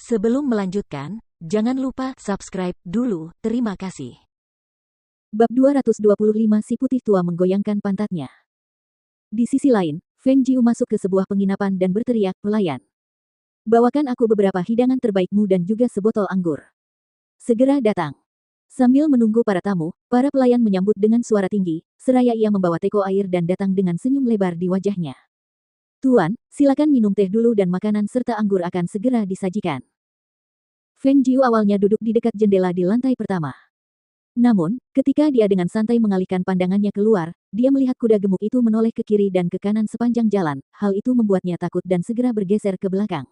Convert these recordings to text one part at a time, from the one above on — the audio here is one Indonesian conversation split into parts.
Sebelum melanjutkan, jangan lupa subscribe dulu, terima kasih. Bab 225 Si Putih Tua menggoyangkan pantatnya. Di sisi lain, Feng Jiu masuk ke sebuah penginapan dan berteriak, "Pelayan, bawakan aku beberapa hidangan terbaikmu dan juga sebotol anggur. Segera datang." Sambil menunggu para tamu, para pelayan menyambut dengan suara tinggi, seraya ia membawa teko air dan datang dengan senyum lebar di wajahnya. "Tuan, silakan minum teh dulu dan makanan serta anggur akan segera disajikan." Feng Jiu awalnya duduk di dekat jendela di lantai pertama. Namun, ketika dia dengan santai mengalihkan pandangannya keluar, dia melihat kuda gemuk itu menoleh ke kiri dan ke kanan sepanjang jalan. Hal itu membuatnya takut dan segera bergeser ke belakang.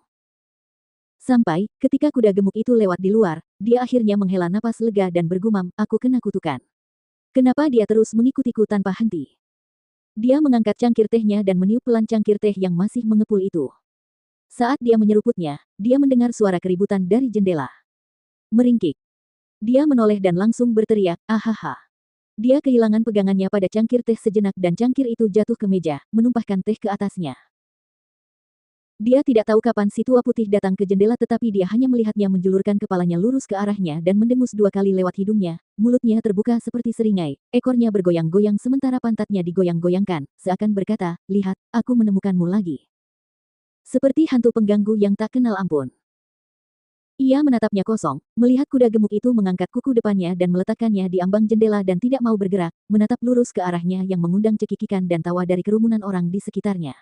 Sampai, ketika kuda gemuk itu lewat di luar, dia akhirnya menghela napas lega dan bergumam, "Aku kena kutukan. Kenapa dia terus mengikutiku tanpa henti?" Dia mengangkat cangkir tehnya dan meniup pelan cangkir teh yang masih mengepul itu. Saat dia menyeruputnya, dia mendengar suara keributan dari jendela. Meringkik. Dia menoleh dan langsung berteriak, "Ahaha." Dia kehilangan pegangannya pada cangkir teh sejenak dan cangkir itu jatuh ke meja, menumpahkan teh ke atasnya. Dia tidak tahu kapan si tua putih datang ke jendela tetapi dia hanya melihatnya menjulurkan kepalanya lurus ke arahnya dan mendengus 2 kali lewat hidungnya, mulutnya terbuka seperti seringai, ekornya bergoyang-goyang sementara pantatnya digoyang-goyangkan, seakan berkata, "Lihat, aku menemukanmu lagi." Seperti hantu pengganggu yang tak kenal ampun. Ia menatapnya kosong, melihat kuda gemuk itu mengangkat kuku depannya dan meletakkannya di ambang jendela dan tidak mau bergerak, menatap lurus ke arahnya yang mengundang cekikikan dan tawa dari kerumunan orang di sekitarnya.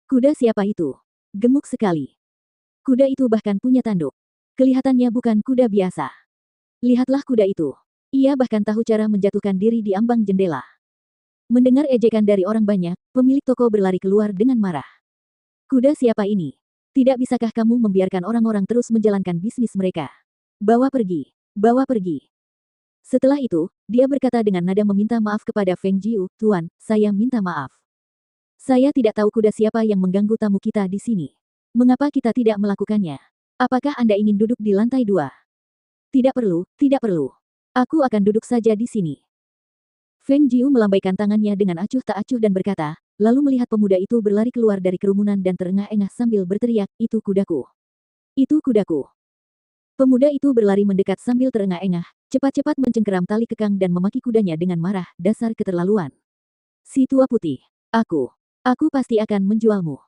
Kuda siapa itu? Gemuk sekali. Kuda itu bahkan punya tanduk. Kelihatannya bukan kuda biasa. Lihatlah kuda itu. Ia bahkan tahu cara menjatuhkan diri di ambang jendela. Mendengar ejekan dari orang banyak, pemilik toko berlari keluar dengan marah. "Kuda siapa ini? Tidak bisakah kamu membiarkan orang-orang terus menjalankan bisnis mereka? Bawa pergi, bawa pergi." Setelah itu, dia berkata dengan nada meminta maaf kepada Feng Jiu, "Tuan, saya minta maaf. Saya tidak tahu kuda siapa yang mengganggu tamu kita di sini. Mengapa kita tidak melakukannya? Apakah Anda ingin duduk di lantai 2? Tidak perlu, tidak perlu. Aku akan duduk saja di sini." Feng Jiu melambaikan tangannya dengan acuh tak acuh dan berkata, lalu melihat pemuda itu berlari keluar dari kerumunan dan terengah-engah sambil berteriak, "Itu kudaku. Itu kudaku." Pemuda itu berlari mendekat sambil terengah-engah, cepat-cepat mencengkeram tali kekang dan memaki kudanya dengan marah, "Dasar keterlaluan. Si tua putih. Aku pasti akan menjualmu.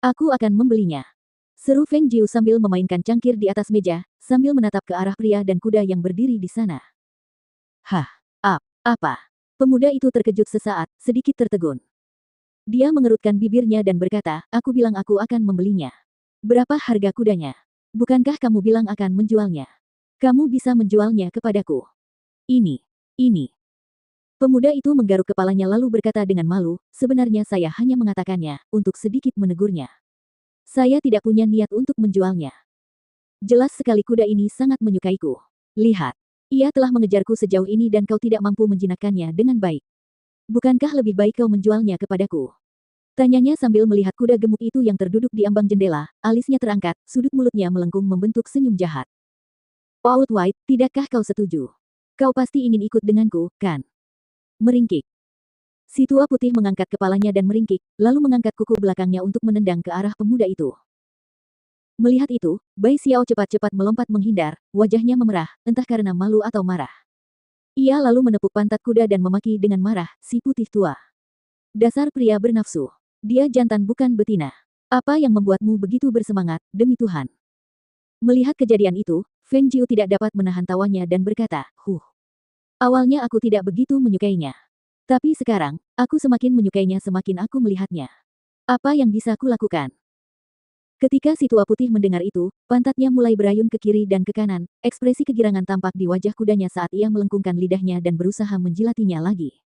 Aku akan membelinya." Seru Feng Jiu sambil memainkan cangkir di atas meja, sambil menatap ke arah pria dan kuda yang berdiri di sana. "Hah? Apa?" Pemuda itu terkejut sesaat, sedikit tertegun. Dia mengerutkan bibirnya dan berkata, "Aku bilang aku akan membelinya. Berapa harga kudanya? Bukankah kamu bilang akan menjualnya? Kamu bisa menjualnya kepadaku. Ini." Pemuda itu menggaruk kepalanya lalu berkata dengan malu, "Sebenarnya saya hanya mengatakannya, untuk sedikit menegurnya. Saya tidak punya niat untuk menjualnya. Jelas sekali kuda ini sangat menyukaiku. Lihat. Ia telah mengejarku sejauh ini dan kau tidak mampu menjinakkannya dengan baik. Bukankah lebih baik kau menjualnya kepadaku?" Tanyanya sambil melihat kuda gemuk itu yang terduduk di ambang jendela, alisnya terangkat, sudut mulutnya melengkung membentuk senyum jahat. "Out White, tidakkah kau setuju? Kau pasti ingin ikut denganku, kan?" Meringkik. Si tua putih mengangkat kepalanya dan meringkik, lalu mengangkat kuku belakangnya untuk menendang ke arah pemuda itu. Melihat itu, Bai Xiao cepat-cepat melompat menghindar, wajahnya memerah, entah karena malu atau marah. Ia lalu menepuk pantat kuda dan memaki dengan marah, "Si putih tua. Dasar pria bernafsu. Dia jantan bukan betina. Apa yang membuatmu begitu bersemangat, demi Tuhan?" Melihat kejadian itu, Feng Jiu tidak dapat menahan tawanya dan berkata, Awalnya aku tidak begitu menyukainya. Tapi sekarang, aku semakin menyukainya semakin aku melihatnya. Apa yang bisa kulakukan?" Ketika si tua putih mendengar itu, pantatnya mulai berayun ke kiri dan ke kanan, ekspresi kegirangan tampak di wajah kudanya saat ia melengkungkan lidahnya dan berusaha menjilatinya lagi.